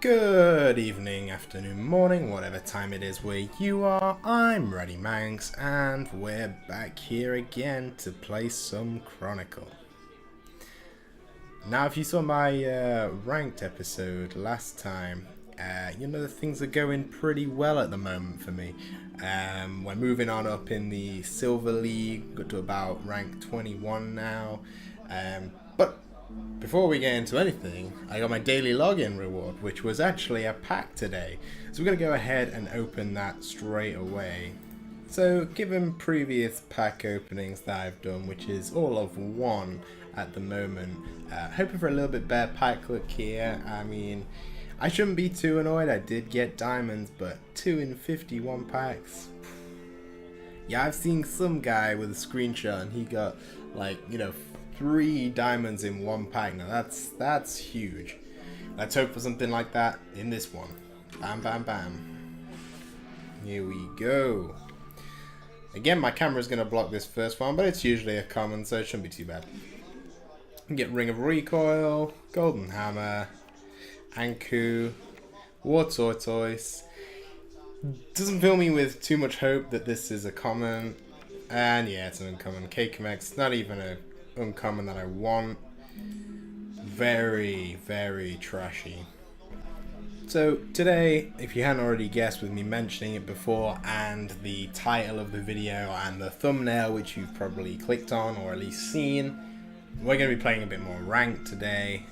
Good evening, afternoon, morning, whatever time it is where you are. I'm Raddimanx, and we're back here again to play some Chronicle. Now, if you saw my ranked episode last time, you know that things are going pretty well at the moment for me. We're moving on up in the Silver League, got to about rank 21 now. But before we get into anything, I got my daily login reward, which was actually a pack today. So we're going to go ahead and open that straight away. So given previous pack openings that I've done, which is all of one at the moment, hoping for a little bit better pack luck here. I mean, I shouldn't be too annoyed. I did get diamonds, but 2 in 51 packs. Yeah, I've seen some guy with a screenshot and he got like, 3 diamonds in one pack. Now that's huge. Let's hope for something like that in this one. Bam, bam, bam. Here we go. Again, my camera's going to block this first one, but it's usually a common, so it shouldn't be too bad. Get Ring of Recoil, Golden Hammer, Anku, War Tortoise. Doesn't fill me with too much hope that this is a common. And yeah, it's an uncommon. KCMX, not even a uncommon that I want. Very, very trashy. So today, if you hadn't already guessed with me mentioning it before, and the title of the video and the thumbnail, which you've probably clicked on or at least seen, we're going to be playing a bit more ranked today,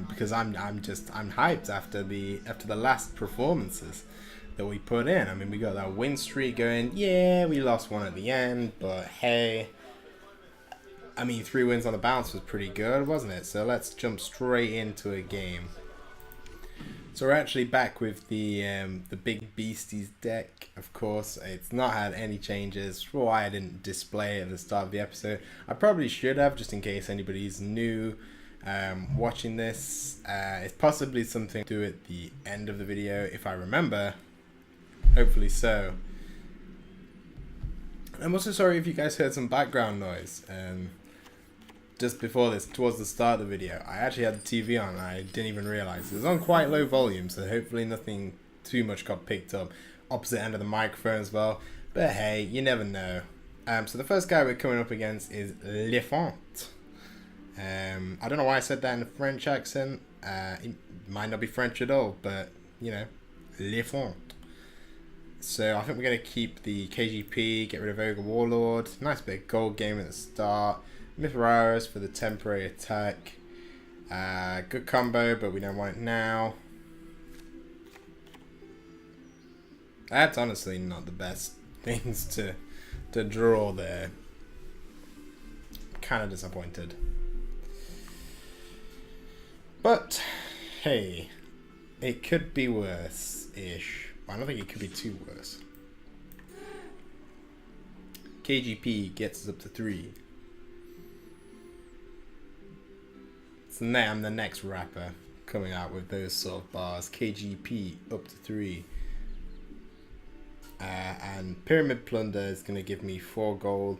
because I'm hyped after the last performances that we put in. I mean, we got that win streak going. Yeah, we lost one at the end, but hey, I mean, 3 wins on the bounce was pretty good, wasn't it? So let's jump straight into a game. So we're actually back with the Big Beasties deck. Of course, it's not had any changes. For why I didn't display it at the start of the episode, I probably should have, just in case anybody's new watching this. It's possibly something to do at the end of the video, if I remember. Hopefully so. I'm also sorry if you guys heard some background noise. Just before this, towards the start of the video, I actually had the TV on and I didn't even realize. It was on quite low volume, so hopefully nothing too much got picked up. Opposite end of the microphone as well. But hey, you never know. So the first guy we're coming up against is Le Font. I don't know why I said that in a French accent. It might not be French at all, but, Le Font. So I think we're going to keep the KGP, get rid of Ogre Warlord. Nice bit of gold game at the start. Mithraris for the temporary attack. Good combo, but we don't want it now. That's honestly not the best things to draw there. Kind of disappointed. But, hey, it could be worse-ish. I don't think it could be too worse. KGP gets us up to 3. So now I'm the next rapper coming out with those sort of bars. KGP up to 3. And Pyramid Plunder is going to give me 4 gold.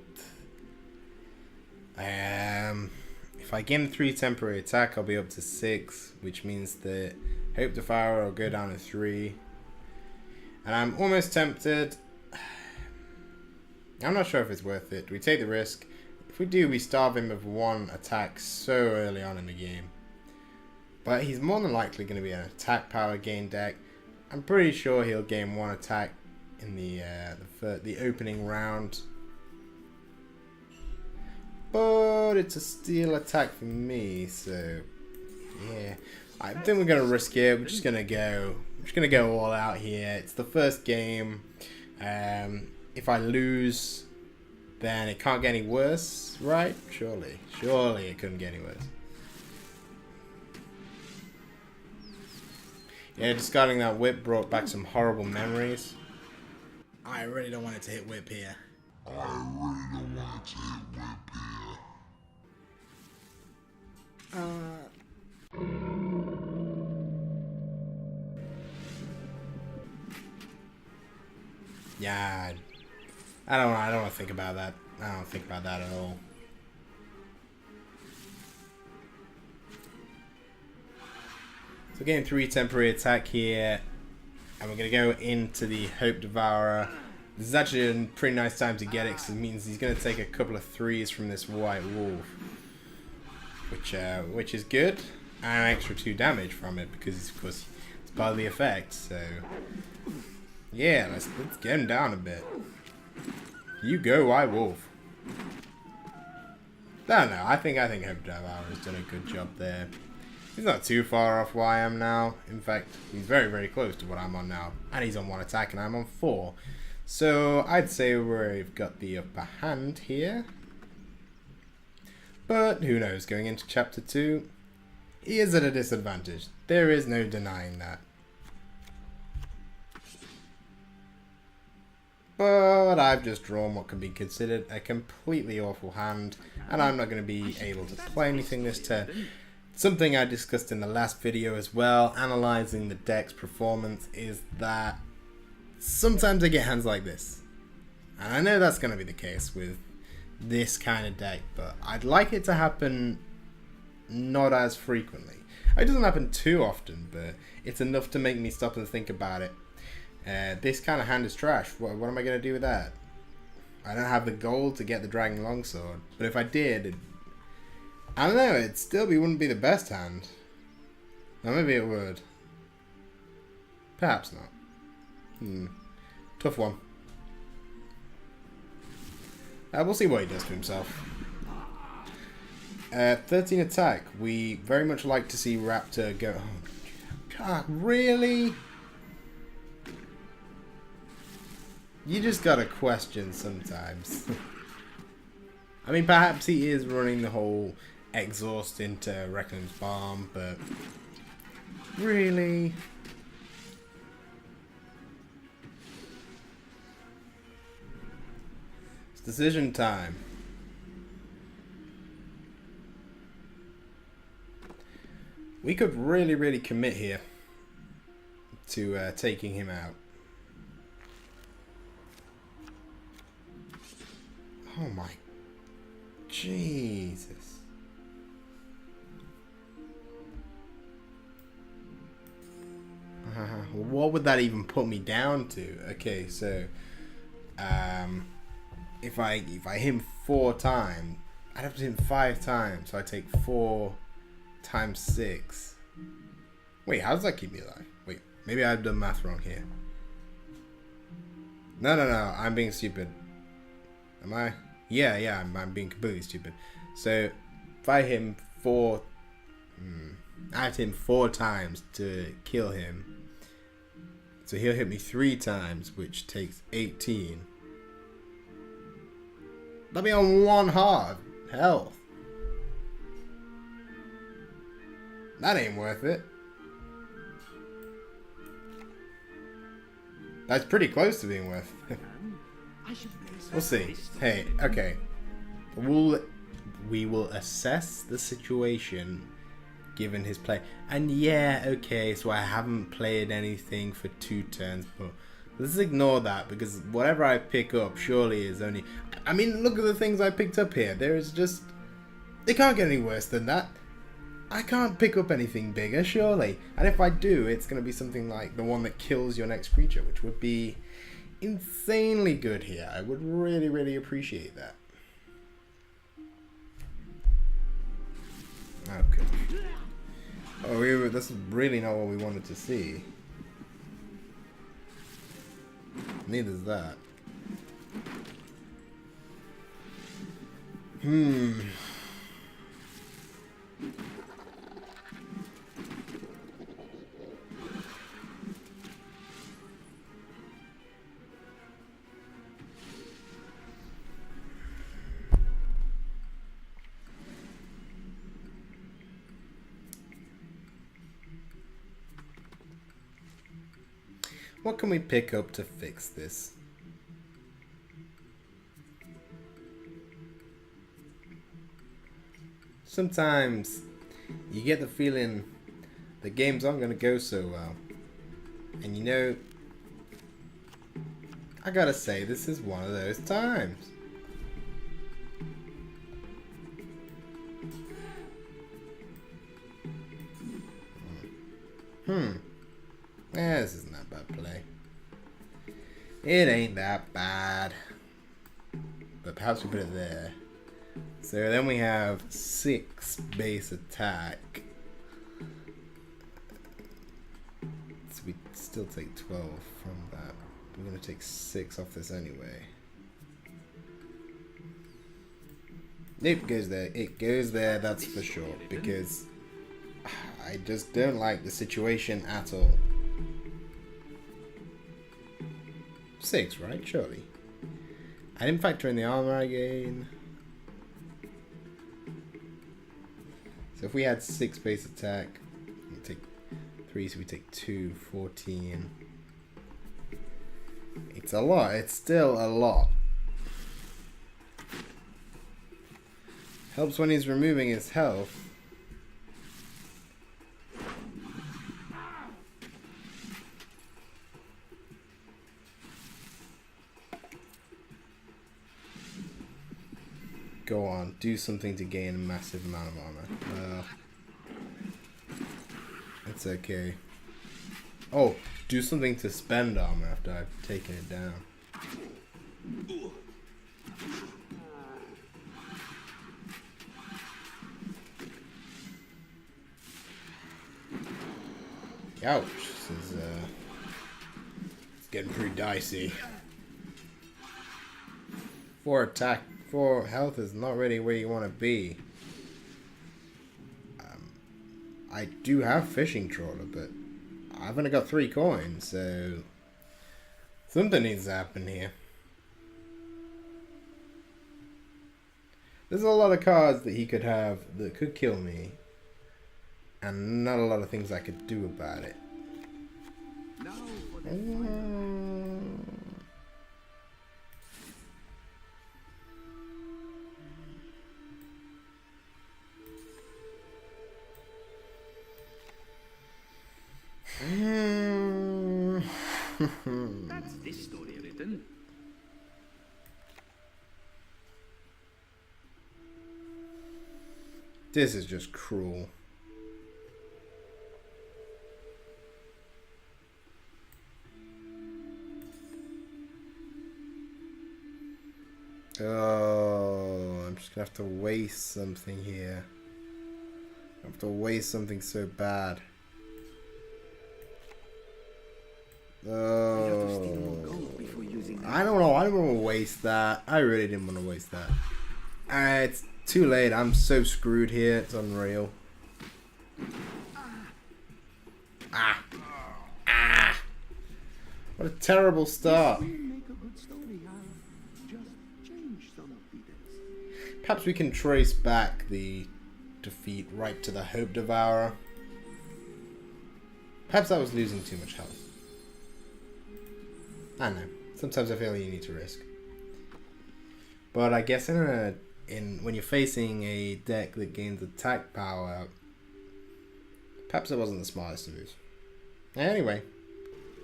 If I gain 3 temporary attack, I'll be up to 6, which means that Hope Devourer will go down to 3. And I'm almost tempted. I'm not sure if it's worth it. We take the risk. If we do, we starve him of 1 attack so early on in the game. But he's more than likely going to be an attack power gain deck. I'm pretty sure he'll gain 1 attack in the opening round. But it's a steal attack for me, so yeah. I think we're gonna risk it. We're just gonna go all out here. It's the first game. If I lose, then it can't get any worse, right? Surely it couldn't get any worse. Yeah, discarding that whip brought back some horrible memories. I really don't want it to hit whip here. Yeah, I don't want to think about that. I don't think about that at all. So we're getting 3 temporary attack here, and we're going to go into the Hope Devourer. This is actually a pretty nice time to get it, because it means he's going to take a couple of 3s from this White Wolf, which is good, and an extra 2 damage from it, because of course it's part of the effect. So yeah, let's get him down a bit. You go, White Wolf. I don't know. I think Hope Devourer has done a good job there. He's not too far off where I am now. In fact, he's very, very close to what I'm on now. And he's on 1 attack and I'm on 4. So I'd say we've got the upper hand here. But who knows, going into chapter 2, he is at a disadvantage. There is no denying that. But I've just drawn what can be considered a completely awful hand, and I'm not going to be able to play anything this turn. Something I discussed in the last video as well, analysing the deck's performance, is that sometimes I get hands like this. And I know that's going to be the case with this kind of deck, but I'd like it to happen not as frequently. It doesn't happen too often, but it's enough to make me stop and think about it. This kind of hand is trash. What am I going to do with that? I don't have the gold to get the Dragon Longsword, but if I did, I don't know, wouldn't be the best hand. Or maybe it would. Perhaps not. Tough one. We'll see what he does to himself. 13 attack. We very much like to see Raptor go... Oh, God, really? You just gotta question sometimes. I mean, perhaps he is running the whole exhaust into Reckoning's Balm, but... Really? It's decision time. We could really, really commit here to taking him out. Oh my Jesus. What would that even put me down to? Okay, so if I hit him 4 times, I'd have to hit him 5 times, so I take 4 times 6. Wait, how does that keep me alive? Wait, maybe I've done math wrong here. No, I'm being stupid. Am I? Yeah, I'm being completely stupid. So, if I hit him 4... I have to hit him 4 times to kill him. So he'll hit me 3 times, which takes 18. That'll be on 1 heart of health. That ain't worth it. That's pretty close to being worth it. We'll see. Hey, okay. We will assess the situation given his play. And yeah, okay, so I haven't played anything for 2 turns, but let's ignore that, because whatever I pick up surely is only... I mean, look at the things I picked up here. There is just... It can't get any worse than that. I can't pick up anything bigger, surely. And if I do, it's going to be something like the one that kills your next creature, which would be insanely good here. I would really, really appreciate that. Okay. Oh, that's really not what we wanted to see. Neither's that. What can we pick up to fix this? Sometimes you get the feeling the games aren't going to go so well. And you know, I gotta say, this is one of those times. This isn't that bad play. It ain't that bad. But perhaps we put it there. So then we have 6 base attack. So we still take 12 from that. We're going to take 6 off this anyway. It goes there. It goes there, that's for sure. Because I just don't like the situation at all. 6, right? Surely. I didn't factor in the armor again. So if we had 6 base attack, we take 3, so we take 2, 14. It's a lot. It's still a lot. Helps when he's removing his health. Go on, do something to gain a massive amount of armor. It's okay. Oh, do something to spend armor after I've taken it down. Ouch, this is it's getting pretty dicey. 4 attack, 4 health is not really where you want to be. I do have fishing trawler, but I've only got 3 coins, so something needs to happen here. There's a lot of cards that he could have that could kill me, and not a lot of things I could do about it. That's this story written. This is just cruel. Oh, I'm just gonna have to waste something here. I have to waste something so bad. Oh, I don't know. I don't want to waste that. I really didn't want to waste that. It's too late. I'm so screwed here. It's unreal. Ah. Ah. What a terrible start. Perhaps we can trace back the defeat right to the Hope Devourer. Perhaps I was losing too much health. I don't know. Sometimes I feel you need to risk. But I guess when you're facing a deck that gains attack power, perhaps it wasn't the smartest of moves. Anyway,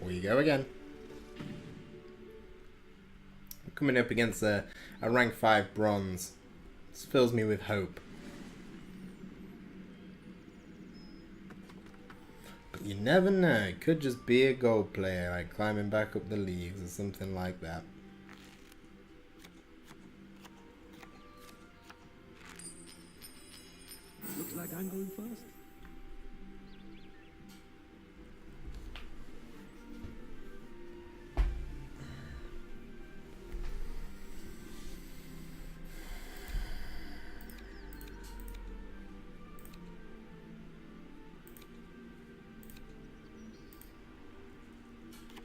we go again. I'm coming up against a rank 5 bronze. This fills me with hope. But you never know. It could just be a gold player, like climbing back up the leagues or something like that. Looks like I'm going first.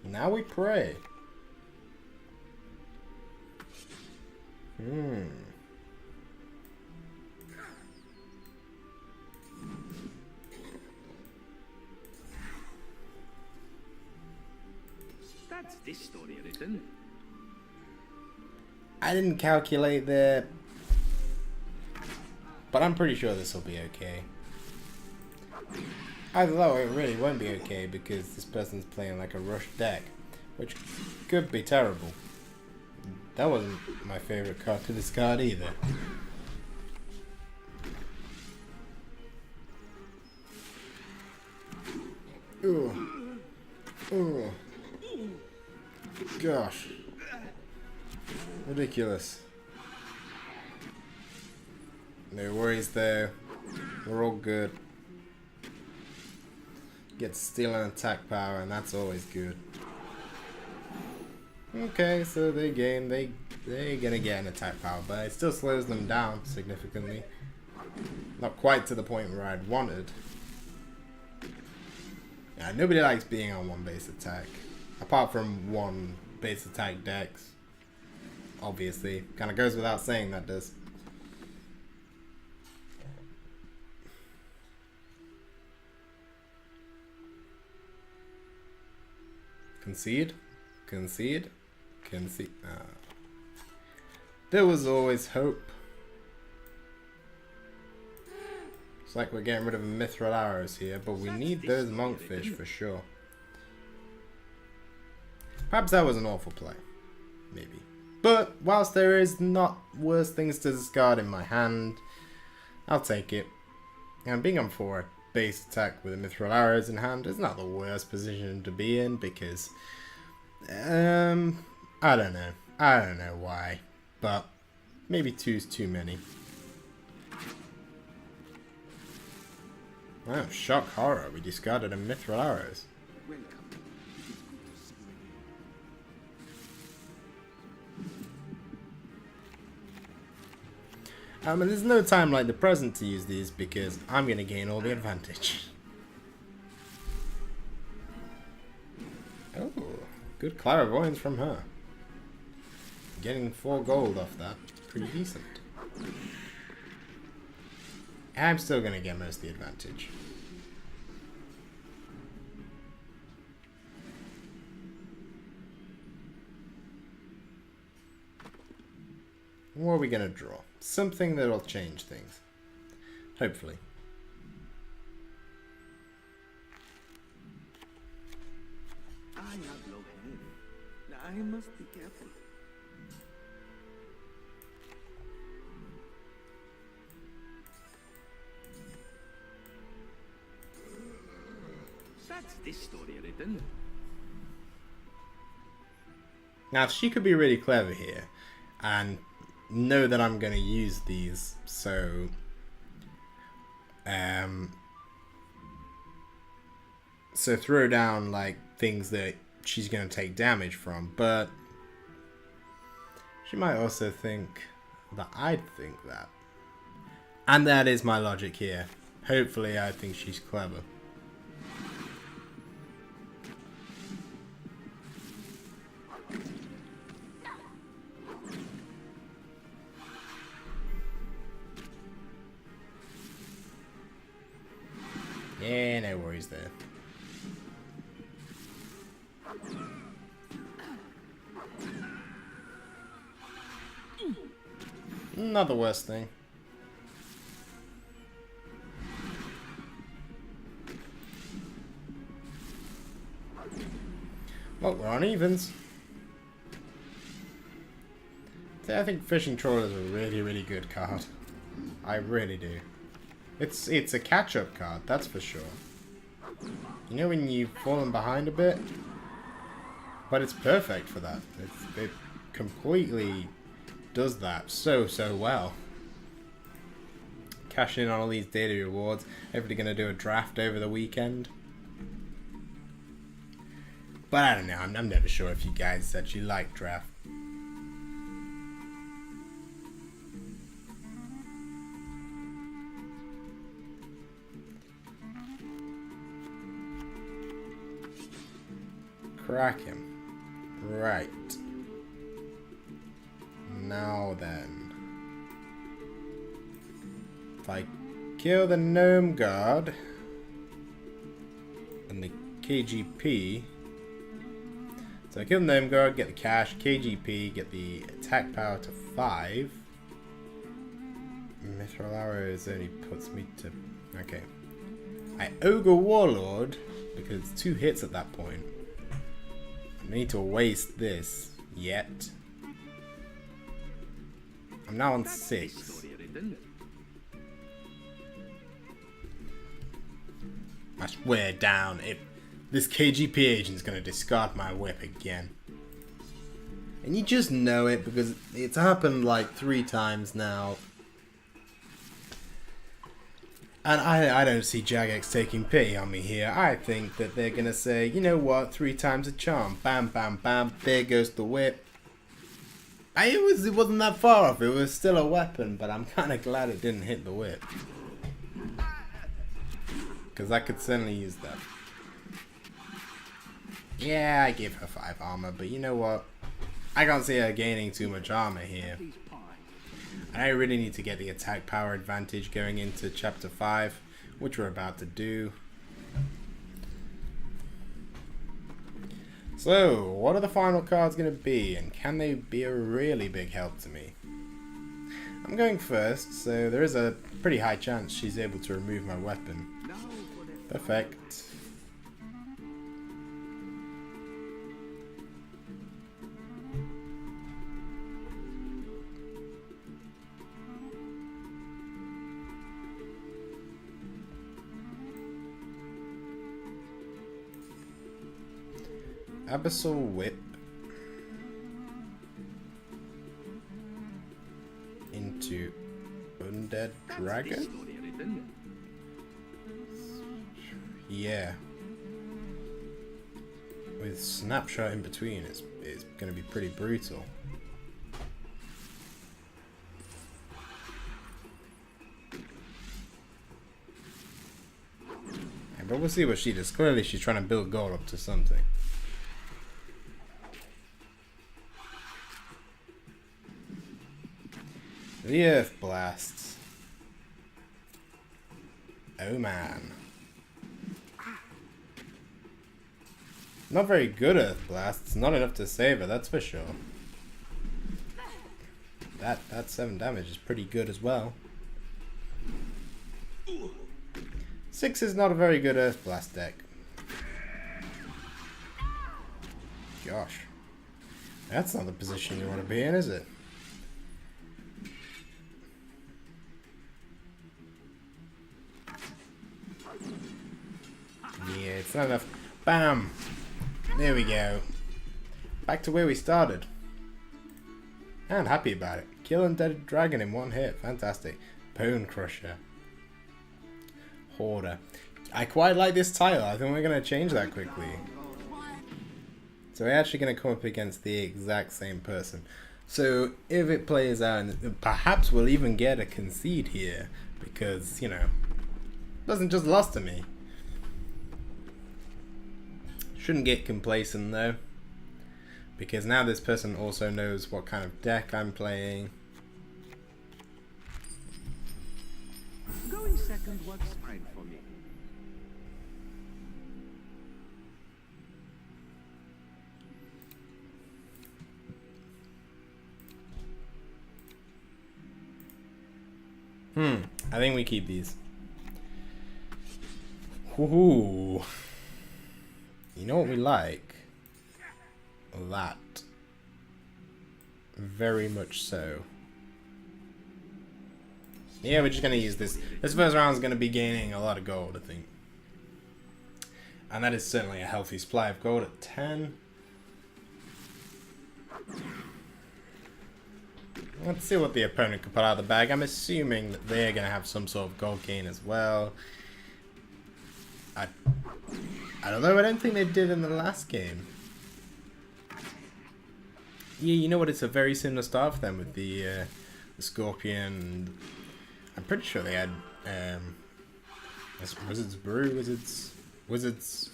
Now we pray. That's this story written. I didn't calculate there, but I'm pretty sure this will be okay. Either though it really won't be okay because this person's playing like a rush deck, which could be terrible. That wasn't my favorite card to discard either. Ugh. Ugh. Gosh. Ridiculous. No worries there. We're all good. Get steal and attack power, and that's always good. Okay, so they're gonna get an attack power, but it still slows them down significantly. Not quite to the point where I'd wanted. Yeah, nobody likes being on one base attack. Apart from one base attack dex. Obviously. Kinda goes without saying that does. Concede? Concede? Concede? There was always hope. It's like we're getting rid of mithril arrows here, but we need those monkfish for sure. Perhaps that was an awful play. Maybe. But whilst there is not worse things to discard in my hand, I'll take it. And being on 4 base attack with the mithril arrows in hand is not the worst position to be in because I don't know. I don't know why. But maybe 2's too many. Wow, shock horror. We discarded a mithril arrows. And there's no time like the present to use these because I'm going to gain all the advantage. Oh, good clairvoyance from her. Getting 4 gold off that. Pretty decent. I'm still going to get most of the advantage. What are we going to draw? Something that'll change things. Hopefully. I have no hand. I must be careful. That's this story written. Now, she could be really clever here and know that I'm going to use these, so throw down like things that she's going to take damage from, but she might also think that I'd think that, and that is my logic here. Hopefully I think she's clever. Yeah, no worries there. Not the worst thing. Well, we're on evens. I think Fishing Trawler is a really, really good card. I really do. It's a catch-up card, that's for sure. You know when you've fallen behind a bit? But it's perfect for that. It completely does that so well. Cash in on all these daily rewards. Everybody gonna do a draft over the weekend. But I don't know, I'm never sure if you guys actually like draft. Crack him. Right. Now then. If I kill the gnome guard and the KGP. So I kill the gnome guard, get the cash, KGP, get the attack power to 5. Mithril arrows only puts me to... Okay. I ogre warlord because it's 2 hits at that point. I need to waste this yet. I'm now on 6. I swear down. This KGP agent's gonna discard my whip again. And you just know it because it's happened like 3 times now. And I don't see Jagex taking pity on me here. I think that they're gonna say, you know what, 3 times a charm. Bam, bam, bam. There goes the whip. It wasn't that far off. It was still a weapon, but I'm kind of glad it didn't hit the whip. Because I could certainly use that. Yeah, I gave her 5 armor, but you know what? I can't see her gaining too much armor here. I really need to get the attack power advantage going into chapter 5, which we're about to do. So, what are the final cards going to be, and can they be a really big help to me? I'm going first, so there is a pretty high chance she's able to remove my weapon. Perfect. Abyssal Whip into Undead Dragon? Yeah. With Snapshot in between, it's going to be pretty brutal. Yeah, but we'll see what she does. Clearly she's trying to build gold up to something. The Earth Blasts. Oh man. Not very good Earth Blasts. Not enough to save her, that's for sure. That 7 damage is pretty good as well. 6 is not a very good Earth Blast deck. Gosh. That's not the position you want to be in, is it? Yeah, it's not enough. Bam! There we go. Back to where we started. And happy about it. Kill Undead Dragon in 1 hit. Fantastic. Bone Crusher. Hoarder. I quite like this title. I think we're going to change that quickly. So we're actually going to come up against the exact same person. So if it plays out, and perhaps we'll even get a concede here. Because, you know, it wasn't just lost to me. Shouldn't get complacent though, because now this person also knows what kind of deck I'm playing. Going second works fine for me. I think we keep these. Woohoo! You know what we like? That. Very much so. Yeah, we're just going to use this. This first round is going to be gaining a lot of gold, I think. And that is certainly a healthy supply of gold at 10. Let's see what the opponent can put out of the bag. I'm assuming that they're going to have some sort of gold gain as well. I don't know, I don't think they did in the last game. Yeah, you know what, it's a very similar start for them with the Scorpion. I'm pretty sure they had Wizard's Brew, Wizard's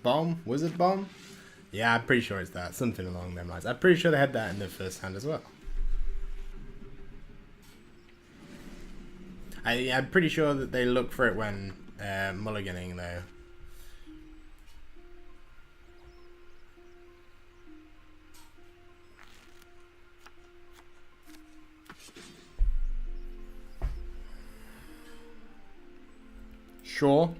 Bomb? Wizard Bomb? Yeah, I'm pretty sure it's that, something along them lines. I'm pretty sure they had that in their first hand as well. I'm pretty sure that they look for it when mulliganing though. Sure.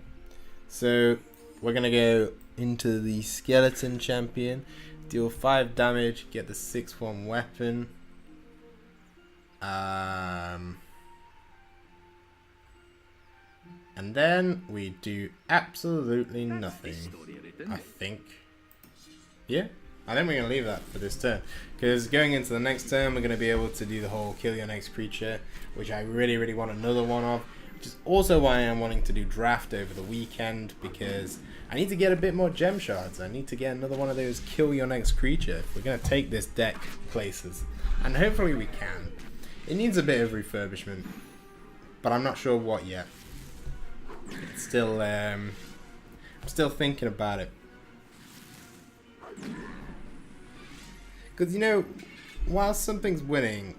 So we're gonna go into the Skeleton Champion, deal 5 damage, get the 6-1 weapon. And then we do absolutely nothing, I think. Yeah, I think we're going to leave that for this turn. Because going into the next turn, we're going to be able to do the whole kill your next creature, which I really want another one of. Which is also why I'm wanting to do draft over the weekend, because I need to get a bit more gem shards. I need to get another one of those kill your next creature if we're going to take this deck places. And hopefully we can. It needs a bit of refurbishment, but I'm not sure what yet. It's still, I'm still thinking about it. Because, you know, while something's winning,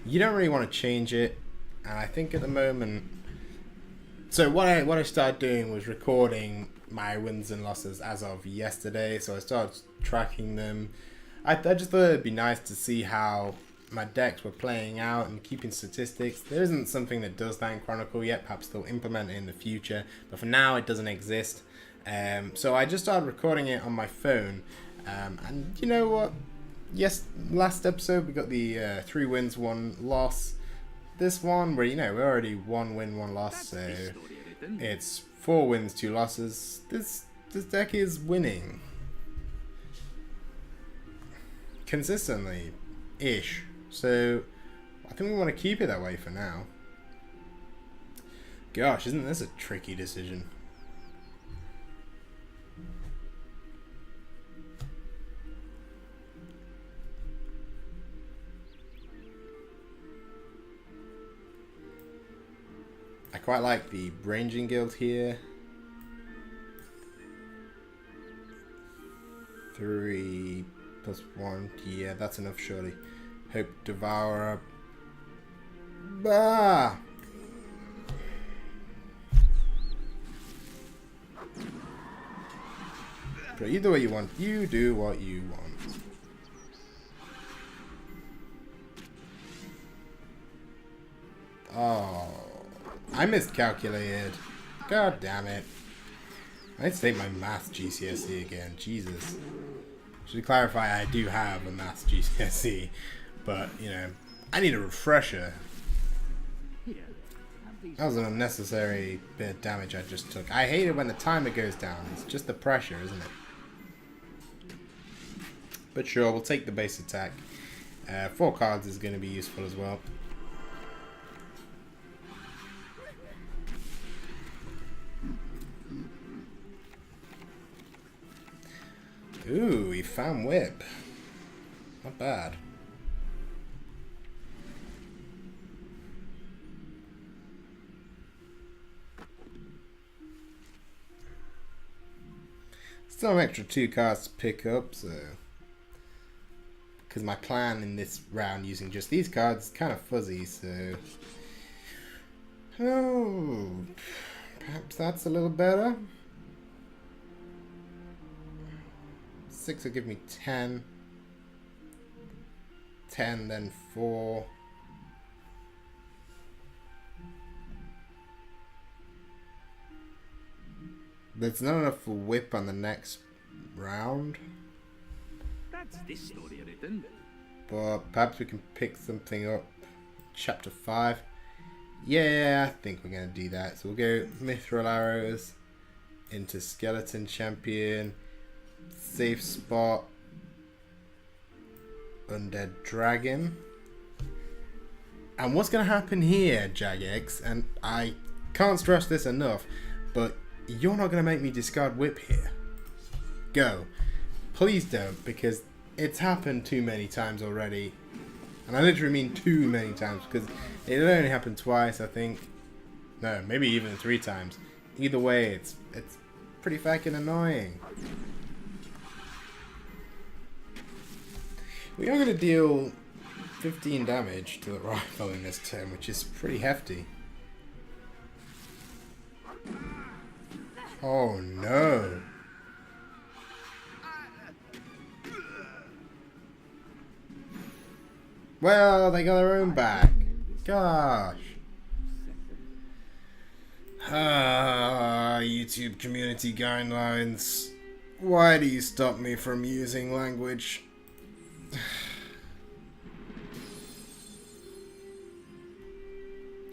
you don't really want to change it. And I think at the moment... So what I started doing was recording my wins and losses as of yesterday. So I started tracking them. I just thought it'd be nice to see how my decks were playing out and keeping statistics. There isn't something that does that in Chronicle yet. Perhaps they'll implement it in the future. But for now, it doesn't exist. So I just started recording it on my phone. And you know what? Yes, last episode we got the 3 wins, 1 loss. This one, where, you know, we're already 1 win, 1 loss, so it's 4 wins, 2 losses. This deck is winning consistently-ish, so I think we want to keep it that way for now. Gosh, isn't this a tricky decision? I quite like the ranging guild here. 3 + 1, yeah, that's enough surely. Hope Devourer. Bah! But either way you want, you do what you want. Oh, I miscalculated. God damn it. I need to take my math GCSE again. Jesus. Should clarify, I do have a math GCSE, but, you know, I need a refresher. That was an unnecessary bit of damage I just took. I hate it when the timer goes down. It's just the pressure, isn't it? But sure, we'll take the base attack. 4 cards is going to be useful as well. Ooh, he found whip. Not bad. Still an extra 2 cards to pick up, so... Because my plan in this round using just these cards is kind of fuzzy, so... Oh, perhaps that's a little better. 6 will give me 10. 10, then 4. There's not enough for whip on the next round. That's this story written. But perhaps we can pick something up. Chapter 5. Yeah, I think we're going to do that. So we'll go Mithril Arrows into Skeleton Champion. Safe spot. Undead Dragon. And what's going to happen here, Jagex, and I can't stress this enough, but you're not going to make me discard whip here. Go. Please don't, because it's happened too many times already. And I literally mean too many times, because it only happened twice, I think. No, maybe even 3 times. Either way, it's pretty fucking annoying. We are going to deal 15 damage to the rifle in this turn, which is pretty hefty. Oh no. Well, they got their own back. Gosh. YouTube community guidelines. Why do you stop me from using language?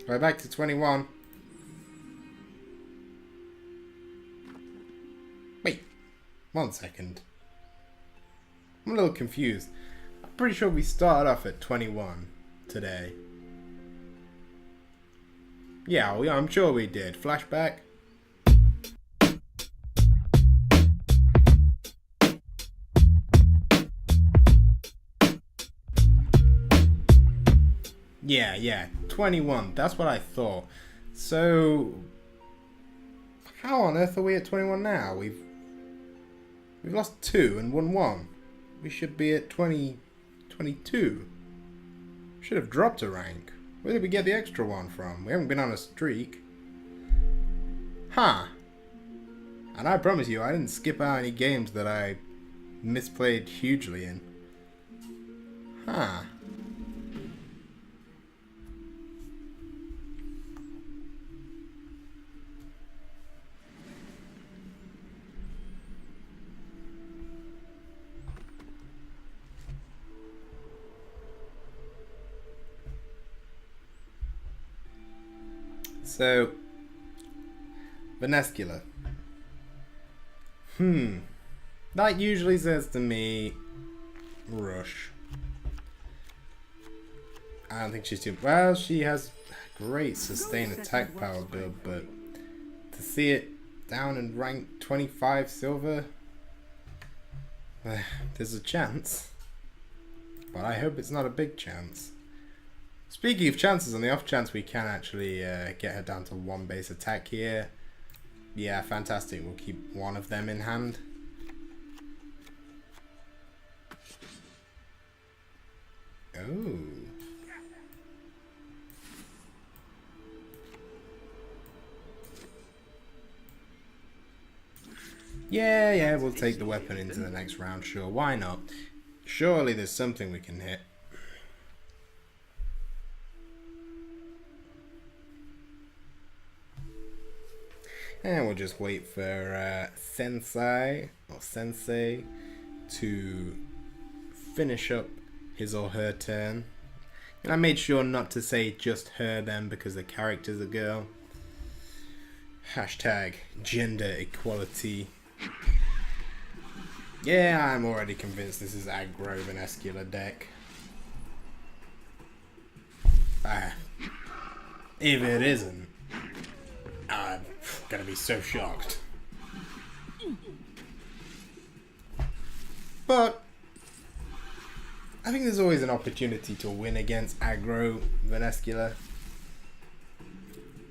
Right, back to 21. Wait, 1 second. I'm a little confused. I'm pretty sure we started off at 21 today. Yeah, I'm sure we did. Flashback. Yeah, 21. That's what I thought. So, how on earth are we at 21 now? We've lost 2 and won 1. We should be at 22. Should have dropped a rank. Where did we get the extra 1 from? We haven't been on a streak. Huh. And I promise you, I didn't skip out any games that I misplayed hugely in. Huh. So, Venescula. That usually says to me, rush. I don't think she's too... Well, she has great sustained attack power build, but to see it down in rank 25 silver, there's a chance. But I hope it's not a big chance. Speaking of chances, on the off chance we can actually get her down to 1 base attack here. Yeah, fantastic. We'll keep 1 of them in hand. Oh. Yeah, we'll take the weapon into the next round, sure. Why not? Surely there's something we can hit. And we'll just wait for Sensei to finish up his or her turn. And I made sure not to say just her then because the character's a girl. Hashtag gender equality. Yeah, I'm already convinced this is aggro Venescula deck. If it isn't, I'm gonna be so shocked. But I think there's always an opportunity to win against aggro Venescula.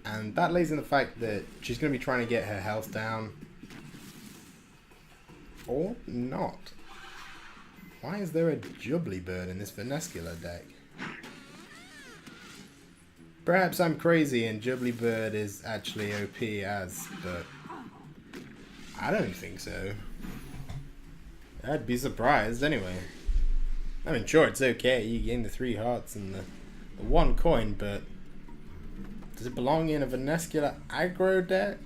And that lays in the fact that she's going to be trying to get her health down. Or not. Why is there a Jubbly Bird in this Venescula deck? Perhaps I'm crazy and Jubbly Bird is actually OP as, but I don't think so. I'd be surprised anyway. I mean, sure, it's okay. You gain the 3 hearts and the 1 coin, but does it belong in a Venescula aggro deck?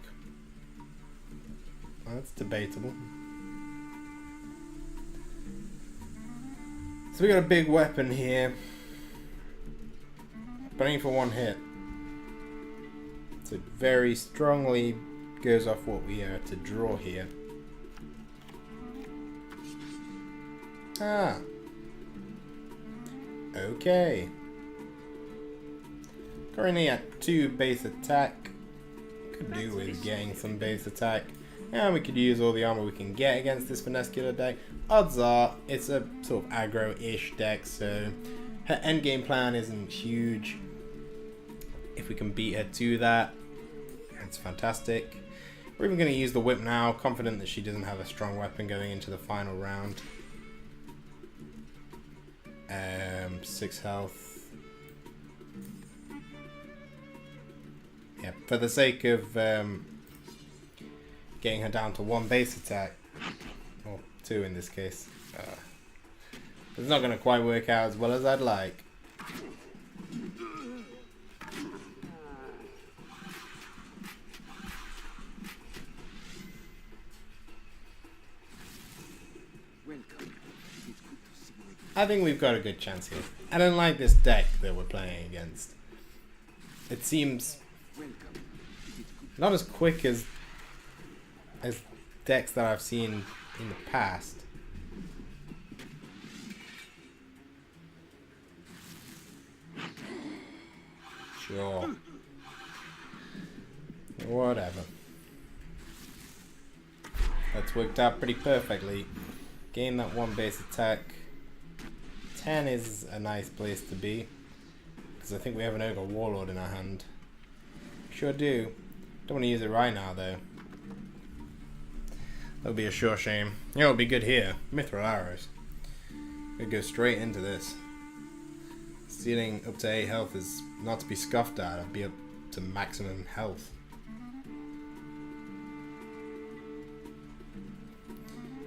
Well, that's debatable. So we got a big weapon here. But only for 1 hit. So it very strongly goes off what we are to draw here. Ah. Okay. Currently at 2 base attack. Could do with getting some base attack. And we could use all the armor we can get against this Venescula deck. Odds are it's a sort of aggro-ish deck, so her endgame plan isn't huge. If we can beat her to that, it's fantastic. We're even going to use the whip now, confident that she doesn't have a strong weapon going into the final round. 6 health. Yeah, for the sake of getting her down to 1 base attack, or 2 in this case. It's not going to quite work out as well as I'd like. I think we've got a good chance here. I don't like this deck that we're playing against. It seems not as quick as decks that I've seen in the past. Sure. Whatever. That's worked out pretty perfectly. Gain that 1 base attack. 10 is a nice place to be, because I think we have an Ogre Warlord in our hand. Sure do. Don't want to use it right now though. That would be a sure shame. You know, it would be good here. Mithril arrows. We'd go straight into this. Stealing up to 8 health is not to be scoffed at. I'd be up to maximum health.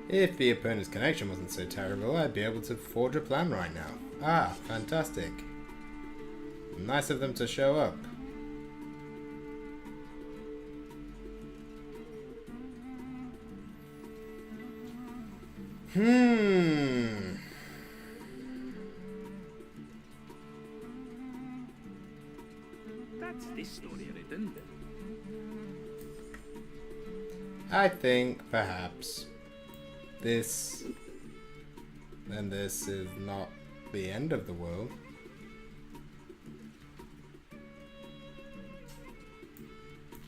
If the opponent's connection wasn't so terrible, I'd be able to forge a plan right now. Ah, fantastic. Nice of them to show up. That's this story written. I think perhaps this and this is not the end of the world.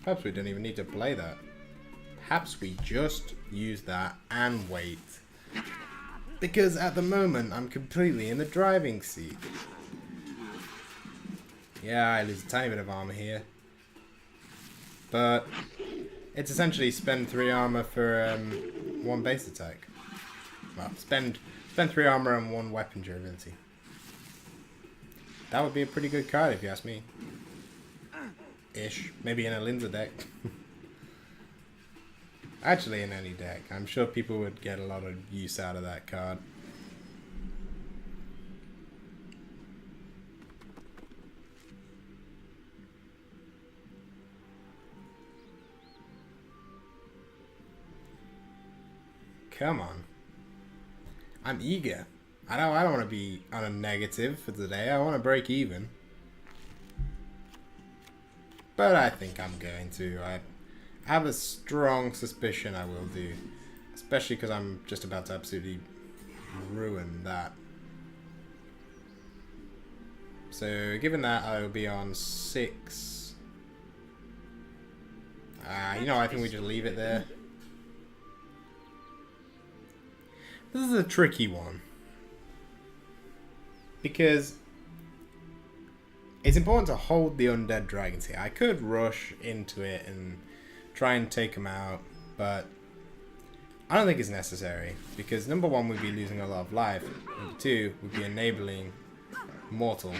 Perhaps we don't even need to play that. Perhaps we just use that and wait. Because at the moment I'm completely in the driving seat. Yeah, I lose a tiny bit of armor here. But it's essentially spend 3 armor for 1 base attack. Well, spend 3 armor and 1 weapon durability. That would be a pretty good card if you ask me. Ish. Maybe in a Linza deck. Actually in any deck. I'm sure people would get a lot of use out of that card. Come on. I'm eager. I don't want to be on a negative for today. I want to break even. But I think I'm going to. I have a strong suspicion I will do. Especially because I'm just about to absolutely ruin that. So given that, I will be on 6. You know, I think we just leave it there. This is a tricky one. Because it's important to hold the undead dragons here. I could rush into it and try and take them out, but I don't think it's necessary. Because number 1, we'd be losing a lot of life. Number 2, we'd be enabling mortal.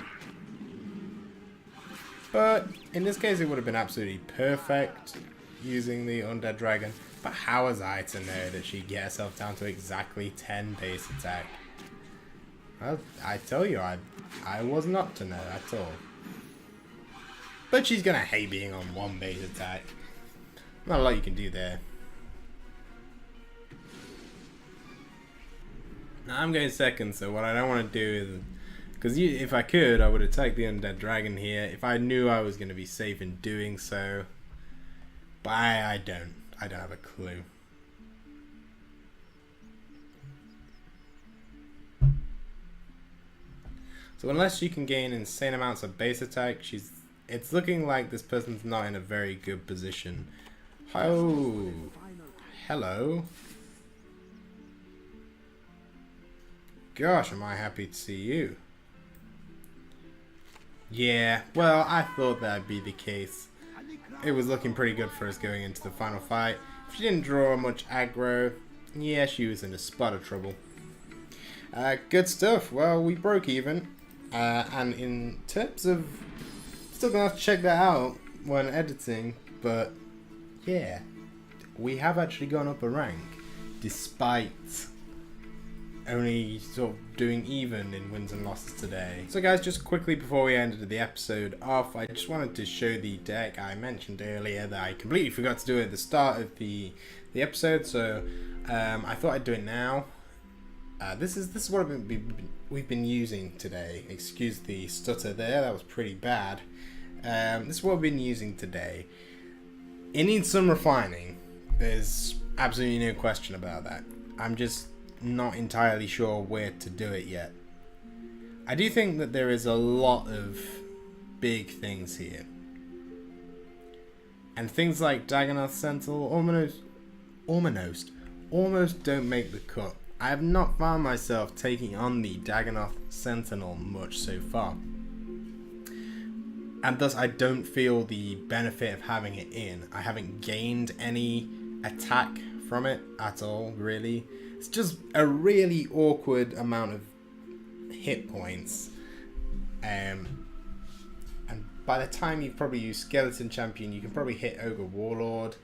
But in this case, it would have been absolutely perfect using the undead dragon. But how was I to know that she'd get herself down to exactly 10 base attack? Well, I tell you, I was not to know at all. But she's gonna hate being on 1 base attack. Not a lot you can do there. Now I'm going second, so what I don't want to do is... Because if I could, I would attack the undead dragon here if I knew I was going to be safe in doing so. But I don't. I don't have a clue. So unless she can gain insane amounts of base attack, it's looking like this person's not in a very good position. Oh, hello. Gosh, am I happy to see you. Yeah, well, I thought that'd be the case. It was looking pretty good for us going into the final fight. If she didn't draw much aggro, yeah, she was in a spot of trouble. Good stuff. Well, we broke even. And in terms of... Still gonna have to check that out when editing, but yeah. We have actually gone up a rank, despite only sort of doing even in wins and losses today. So guys, just quickly before we ended the episode off, I just wanted to show the deck I mentioned earlier that I completely forgot to do at the start of the episode, so I thought I'd do it now. This is what we've been using today. Excuse the stutter there, that was pretty bad. This is what we've been using today. It needs some refining. There's Absolutely no question about that. I'm just not entirely sure where to do it yet. I do think that there is a lot of big things here. And things like Dagonoth Sentinel almost don't make the cut. I have not found myself taking on the Dagonoth Sentinel much so far. And thus I don't feel the benefit of having it in. I haven't gained any attack from it at all, really. It's just a really awkward amount of hit points. And by the time you've probably used Skeleton Champion, you can probably hit Ogre Warlord.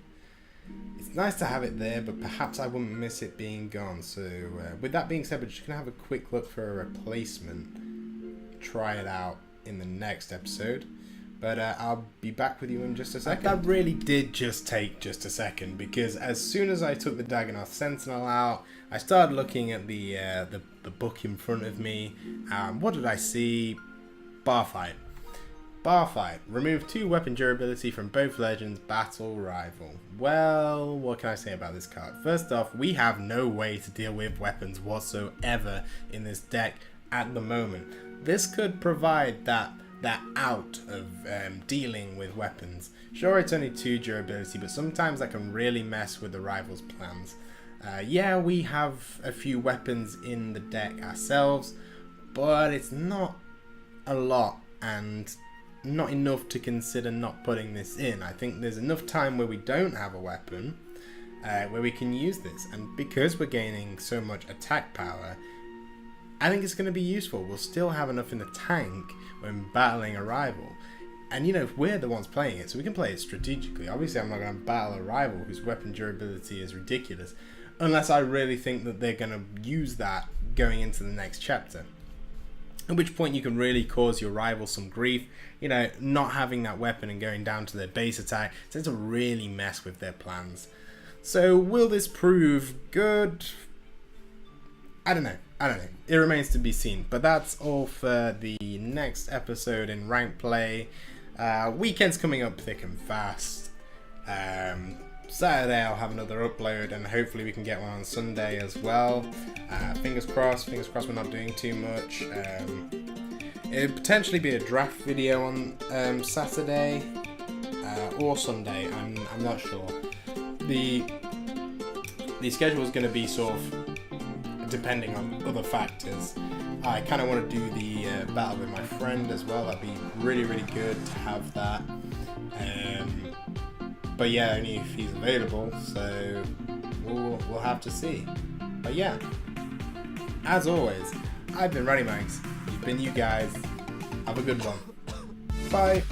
It's nice to have it there, but perhaps I wouldn't miss it being gone. So with that being said, we're just going to have a quick look for a replacement. Try it out in the next episode. But I'll be back with you in just a second. That really did just take just a second, because as soon as I took the Dagonoth Sentinel out, I started looking at the book in front of me. What did I see? Bar fight. Bar fight. Remove 2 weapon durability from both legends. Battle rival. Well, what can I say about this card? First off, we have no way to deal with weapons whatsoever in this deck at the moment. This could provide that out of dealing with weapons. Sure, it's only 2 durability, but sometimes that can really mess with the rival's plans. Yeah, we have a few weapons in the deck ourselves, but it's not a lot and not enough to consider not putting this in. I think there's enough time where we don't have a weapon where we can use this, and because we're gaining so much attack power, I think it's going to be useful. We'll still have enough in the tank when battling a rival. And you know, we're the ones playing it, so we can play it strategically. Obviously I'm not going to battle a rival whose weapon durability is ridiculous, unless I really think that they're going to use that going into the next chapter. At which point you can really cause your rival some grief. You know, not having that weapon and going down to their base attack tends to really mess with their plans. So will this prove good? I don't know. It remains to be seen. But that's all for the next episode in Rank Play. Weekend's coming up thick and fast. Saturday I'll have another upload, and hopefully we can get one on Sunday as well. Fingers crossed we're not doing too much. It'll potentially be a draft video on Saturday or Sunday. I'm not sure. The schedule is going to be sort of depending on other factors. I kind of want to do the battle with my friend as well. That'd be really good to have that. But yeah, only if he's available, so we'll have to see. But yeah, as always, I've been Raddimanx. You've been you guys. Have a good one. Bye.